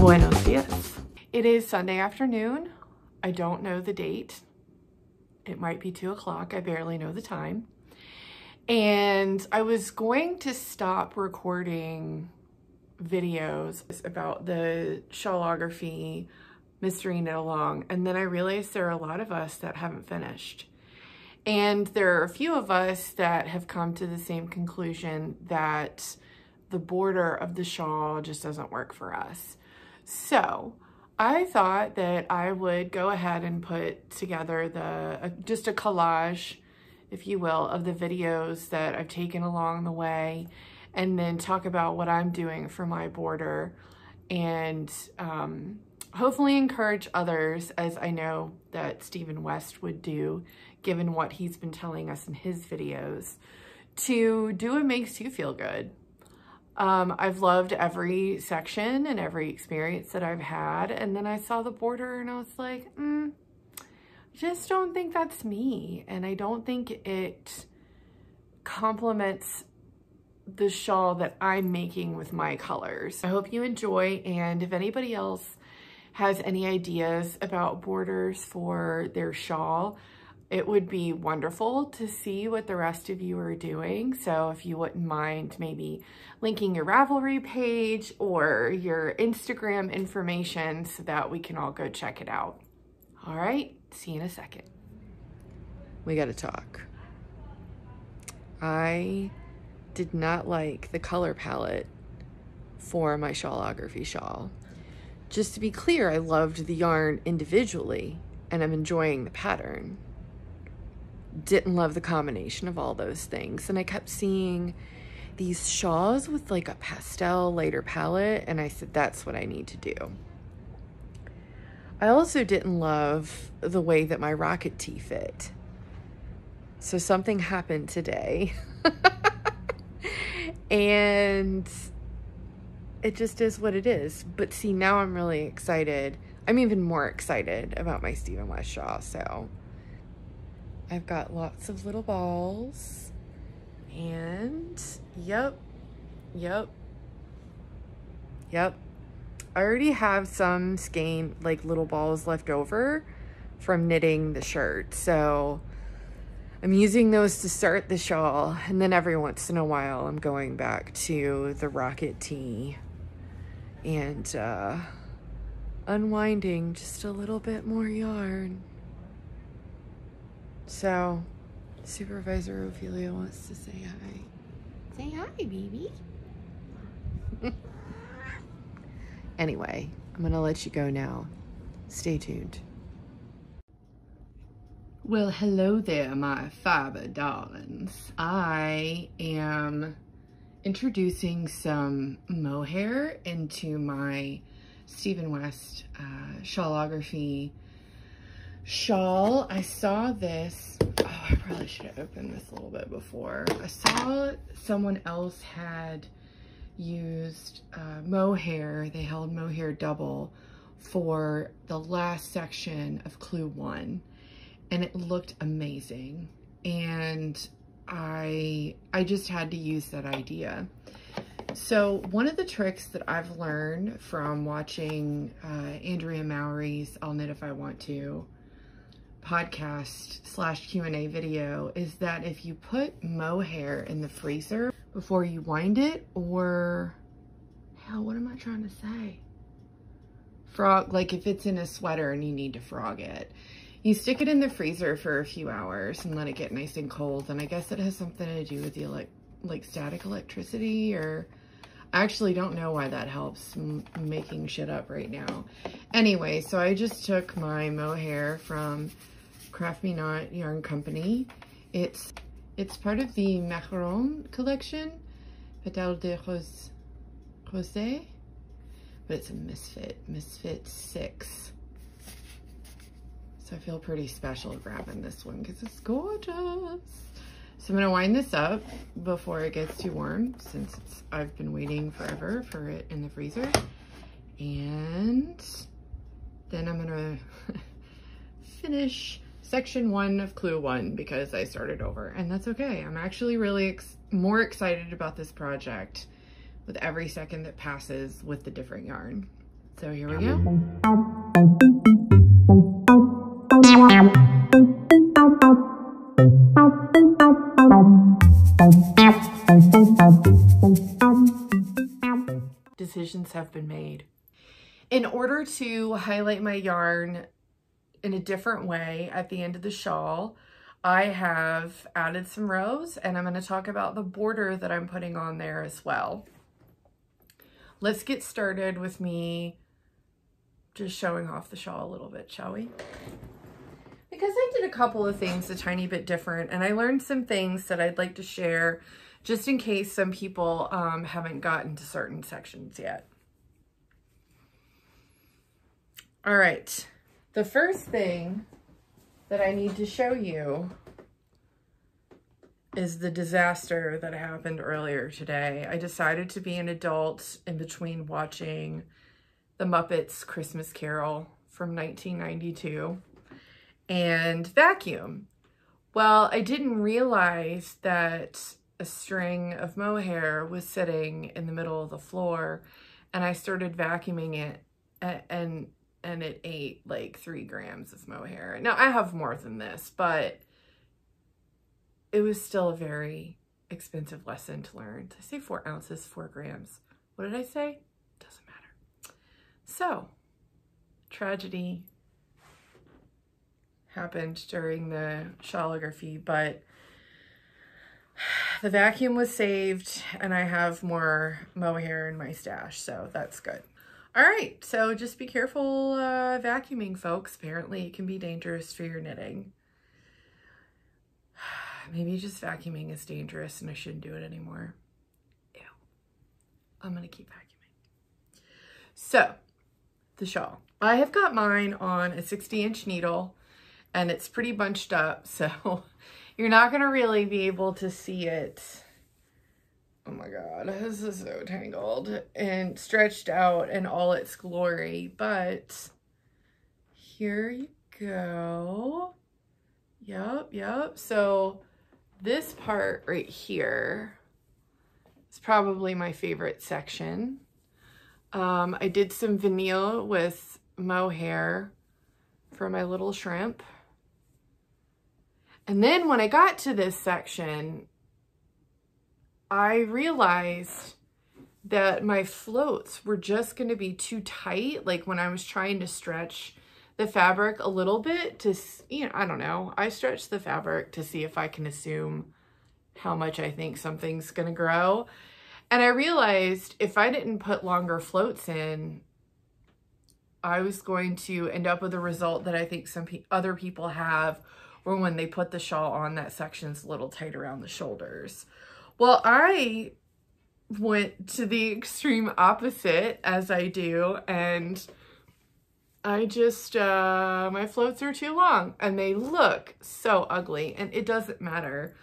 Buenos dias. It is Sunday afternoon. I don't know the date. It might be 2 o'clock. I barely know the time. And I was going to stop recording videos about the Shawlography mystery knit along, and then I realized there are a lot of us that haven't finished. And there are a few of us that have come to the same conclusion that the border of the shawl just doesn't work for us. So I thought that I would go ahead and put together just a collage, if you will, of the videos that I've taken along the way, and then talk about what I'm doing for my border, and hopefully encourage others, as I know that Stephen West would do, given what he's been telling us in his videos, to do what makes you feel good. I've loved every section and every experience that I've had, and then I saw the border and I was like, I just don't think that's me, and I don't think it complements the shawl that I'm making with my colors. I hope you enjoy, and if anybody else has any ideas about borders for their shawl, it would be wonderful to see what the rest of you are doing. So if you wouldn't mind maybe linking your Ravelry page or your Instagram information so that we can all go check it out. All right, see you in a second. We gotta talk. I did not like the color palette for my Shawlography shawl. Just to be clear, I loved the yarn individually and I'm enjoying the pattern. Didn't love the combination of all those things. And I kept seeing these shawls with like a pastel lighter palette, and I said, that's what I need to do. I also didn't love the way that my rocket tee fit. So something happened today. And it just is what it is. But see, now I'm really excited. I'm even more excited about my Stephen West shawl. So I've got lots of little balls, and yep. I already have some skein, like little balls left over from knitting the shirt. So I'm using those to start the shawl, and then every once in a while I'm going back to the rocket tee and unwinding just a little bit more yarn. So Supervisor Ophelia wants to say hi. Say hi, baby. Anyway, I'm gonna let you go now. Stay tuned. Well, hello there, my fiber darlings. I am introducing some mohair into my Stephen West Shawlography shawl. I saw this, oh, I probably should have opened this a little bit before. I saw someone else had used mohair. They held mohair double for the last section of Clue 1. And it looked amazing, and I just had to use that idea. So one of the tricks that I've learned from watching Andrea Mowry's I'll Knit If I Want To podcast / Q&A video is that if you put mohair in the freezer before you wind it, or hell, what am I trying to say? Frog, like if it's in a sweater and you need to frog it, you stick it in the freezer for a few hours and let it get nice and cold. And I guess it has something to do with the like static electricity, or I actually don't know why that helps. I'm making shit up right now. Anyway, so I just took my mohair from Craft Me Not Yarn Company. It's part of the Macaron collection, Pétales de Rosé, but it's a Misfit 6. So I feel pretty special grabbing this one because it's gorgeous. So I'm gonna wind this up before it gets too warm, since I've been waiting forever for it in the freezer. And then I'm gonna finish section 1 of Clue 1 because I started over, and that's okay. I'm actually really more excited about this project with every second that passes with the different yarn. So here we go. Decisions have been made. In order to highlight my yarn in a different way at the end of the shawl, I have added some rows, and I'm going to talk about the border that I'm putting on there as well. Let's get started with me just showing off the shawl a little bit, shall we? Because I did a couple of things a tiny bit different, and I learned some things that I'd like to share just in case some people haven't gotten to certain sections yet. All right, the first thing that I need to show you is the disaster that happened earlier today. I decided to be an adult in between watching The Muppets Christmas Carol from 1992 and vacuum. Well, I didn't realize that a string of mohair was sitting in the middle of the floor, and I started vacuuming it, and it ate like 3 grams of mohair. Now, I have more than this, but it was still a very expensive lesson to learn. Did I say 4 ounces, 4 grams? What did I say? Doesn't matter. So, tragedy happened during the Shawlography, but the vacuum was saved, and I have more mohair in my stash, so that's good. All right, so just be careful vacuuming, folks. Apparently it can be dangerous for your knitting. Maybe just vacuuming is dangerous and I shouldn't do it anymore. Ew. I'm gonna keep vacuuming. So, the shawl. I have got mine on a 60-inch needle, and it's pretty bunched up, so you're not gonna really be able to see it. Oh my God, this is so tangled and stretched out in all its glory, but here you go. Yep. So this part right here is probably my favorite section. I did some vanille with mohair for my little shrimp. And then when I got to this section, I realized that my floats were just going to be too tight. Like when I was trying to stretch the fabric a little bit to, I don't know. I stretched the fabric to see if I can assume how much I think something's going to grow. And I realized if I didn't put longer floats in, I was going to end up with a result that I think some other people have, where when they put the shawl on, that section's a little tight around the shoulders. Well, I went to the extreme opposite, as I do, and I just, my floats are too long and they look so ugly, and it doesn't matter.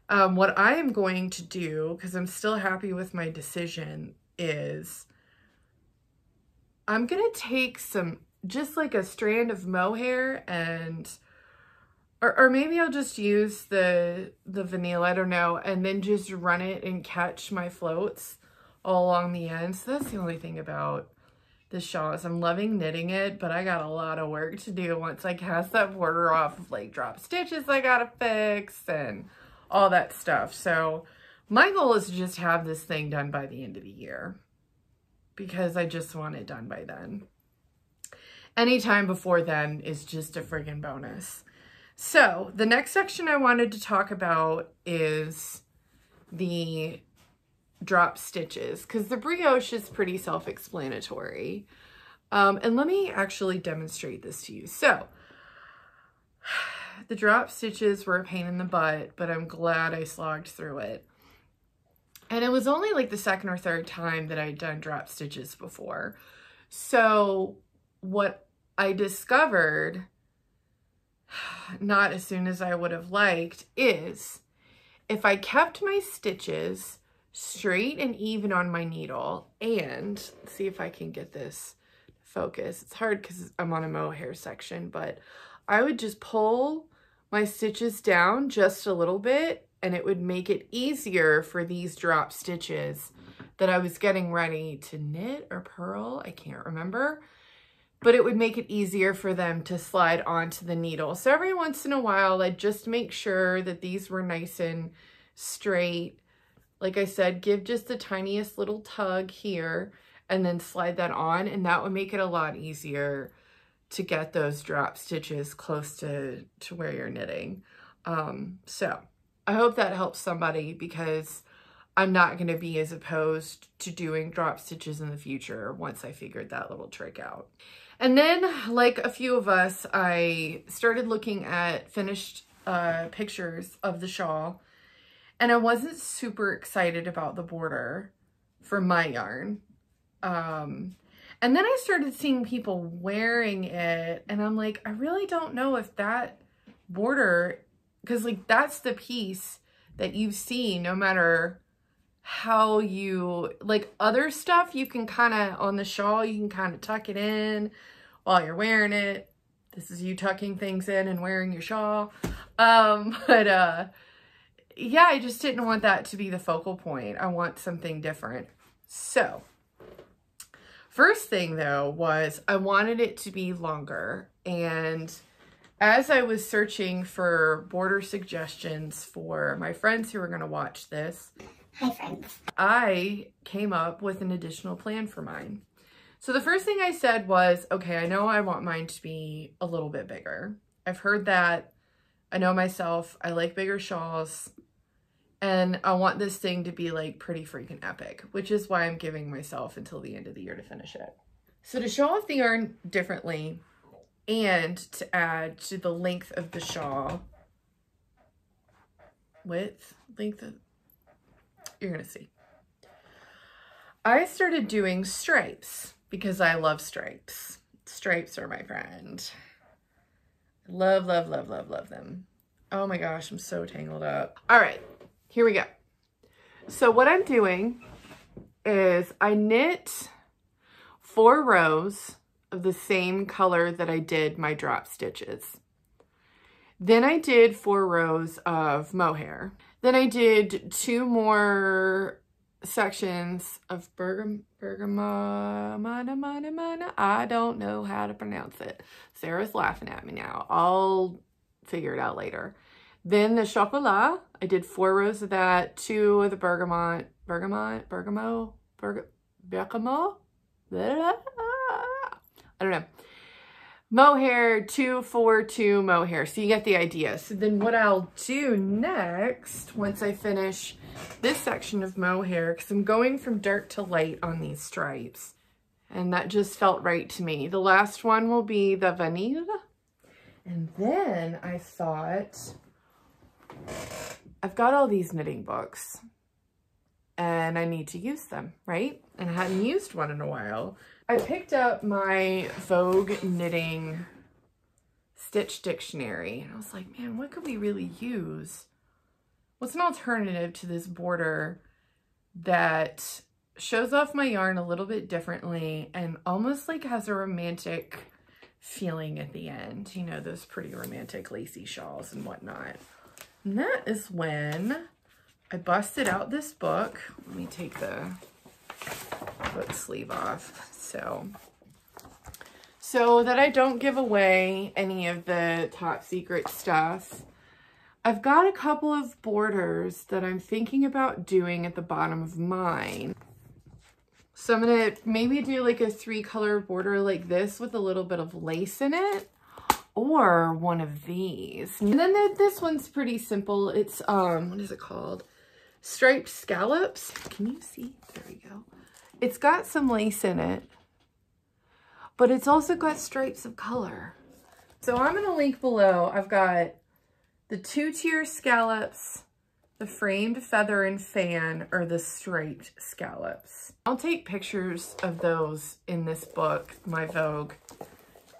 What I am going to do, because I'm still happy with my decision, is I'm going to take some, just like a strand of mohair, and or maybe I'll just use the vanilla, I don't know, and then just run it and catch my floats all along the end. So that's the only thing about this shawl is I'm loving knitting it, but I got a lot of work to do once I cast that border off of like drop stitches I gotta fix and all that stuff. So my goal is to just have this thing done by the end of the year, because I just want it done by then. Anytime before then is just a friggin' bonus. So the next section I wanted to talk about is the drop stitches, because the brioche is pretty self-explanatory. And let me actually demonstrate this to you. So the drop stitches were a pain in the butt, but I'm glad I slogged through it. And it was only like the second or third time that I'd done drop stitches before. So what I discovered, not as soon as I would have liked, is if I kept my stitches straight and even on my needle, and let's see if I can get this focus. It's hard because I'm on a mohair section, but I would just pull my stitches down just a little bit, and it would make it easier for these drop stitches that I was getting ready to knit or purl, I can't remember, but it would make it easier for them to slide onto the needle. So every once in a while, I'd just make sure that these were nice and straight. Like I said, give just the tiniest little tug here and then slide that on, and that would make it a lot easier to get those drop stitches close to where you're knitting. So I hope that helps somebody, because I'm not going to be as opposed to doing drop stitches in the future once I figured that little trick out. And then, like a few of us, I started looking at finished pictures of the shawl, and I wasn't super excited about the border for my yarn. And then I started seeing people wearing it, and I'm like, I really don't know if that border, because like that's the piece that you see no matter how you, like other stuff you can kind of, on the shawl, you can kind of tuck it in while you're wearing it. This is you tucking things in and wearing your shawl. Yeah, I just didn't want that to be the focal point. I want something different. So first thing though was I wanted it to be longer, and as I was searching for border suggestions for my friends who were going to watch this, hi friends, I came up with an additional plan for mine. So the first thing I said was, okay, I know I want mine to be a little bit bigger. I've heard that. I know myself, I like bigger shawls, and I want this thing to be like pretty freaking epic, which is why I'm giving myself until the end of the year to finish it. So to show off the yarn differently and to add to the length of the shawl, length of, you're gonna see, I started doing stripes because I love stripes. Stripes are my friend. Love, love, love, love, love them. Oh my gosh, I'm so tangled up. All right, here we go. So what I'm doing is I knit 4 rows of the same color that I did my drop stitches. Then I did 4 rows of mohair. Then I did 2 more sections of bergamot. I don't know how to pronounce it. Sarah's laughing at me now. I'll figure it out later. Then the chocolat, I did 4 rows of that, 2 of the bergamot, I don't know. Mohair, 2, 4, 2 mohair. So you get the idea. So then what I'll do next, once I finish this section of mohair, because I'm going from dark to light on these stripes, and that just felt right to me. The last one will be the vanille. And then I thought, I've got all these knitting books and I need to use them, right? And I hadn't used one in a while. I picked up my Vogue Knitting Stitch Dictionary, and I was like, man, what could we really use? What's an alternative to this border that shows off my yarn a little bit differently and almost like has a romantic feeling at the end? You know, those pretty romantic lacy shawls and whatnot. And that is when I busted out this book. Let me take the book sleeve off so that I don't give away any of the top secret stuff. I've got a couple of borders that I'm thinking about doing at the bottom of mine. So I'm gonna maybe do like a 3-color border like this with a little bit of lace in it, or one of these. And then this one's pretty simple. It's what is it called? Striped scallops. Can you see? There we go. It's got some lace in it, but it's also got stripes of color. So I'm gonna link below. I've got the 2-tier scallops, the framed feather and fan, or the striped scallops. I'll take pictures of those in this book, my Vogue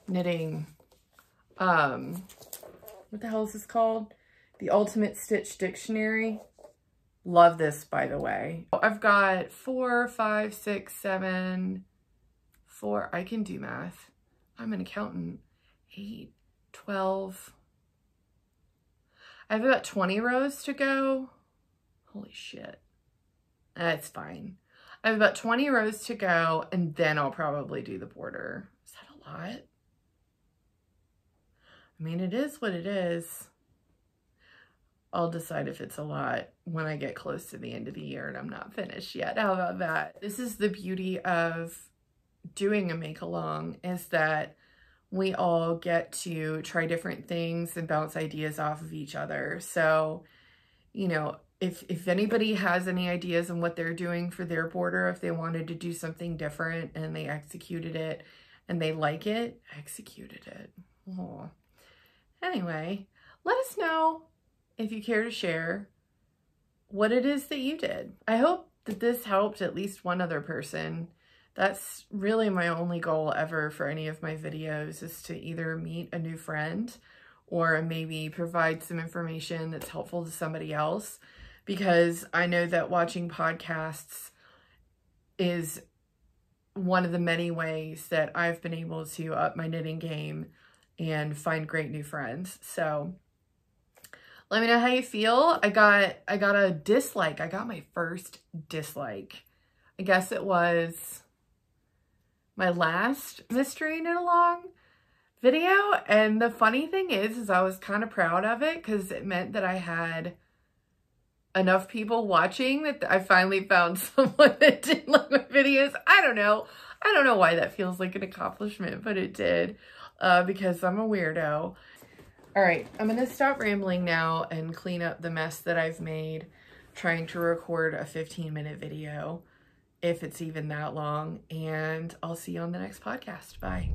Knitting, what the hell is this called? The Ultimate Stitch Dictionary. Love this, by the way. I've got 4, 5, 6, 7, 4. I can do math. I'm an accountant. 8, 12. I've got 20 rows to go. Holy shit. That's fine. I have about 20 rows to go, and then I'll probably do the border. Is that a lot? I mean, it is what it is. I'll decide if it's a lot when I get close to the end of the year and I'm not finished yet. How about that? This is the beauty of doing a make-along, is that we all get to try different things and bounce ideas off of each other. So, you know, if anybody has any ideas on what they're doing for their border, if they wanted to do something different and they executed it and they like it, executed it. Oh. Anyway, let us know if you care to share what it is that you did. I hope that this helped at least one other person. That's really my only goal ever for any of my videos, is to either meet a new friend or maybe provide some information that's helpful to somebody else, because I know that watching podcasts is one of the many ways that I've been able to up my knitting game and find great new friends. So let me know how you feel. I got a dislike. I got my first dislike. I guess it was my last mystery knit along video. And the funny thing is I was kind of proud of it because it meant that I had enough people watching that I finally found someone that did like my videos. I don't know why that feels like an accomplishment, but it did, because I'm a weirdo. All right, I'm gonna stop rambling now and clean up the mess that I've made trying to record a 15-minute video, if it's even that long, and I'll see you on the next podcast. Bye.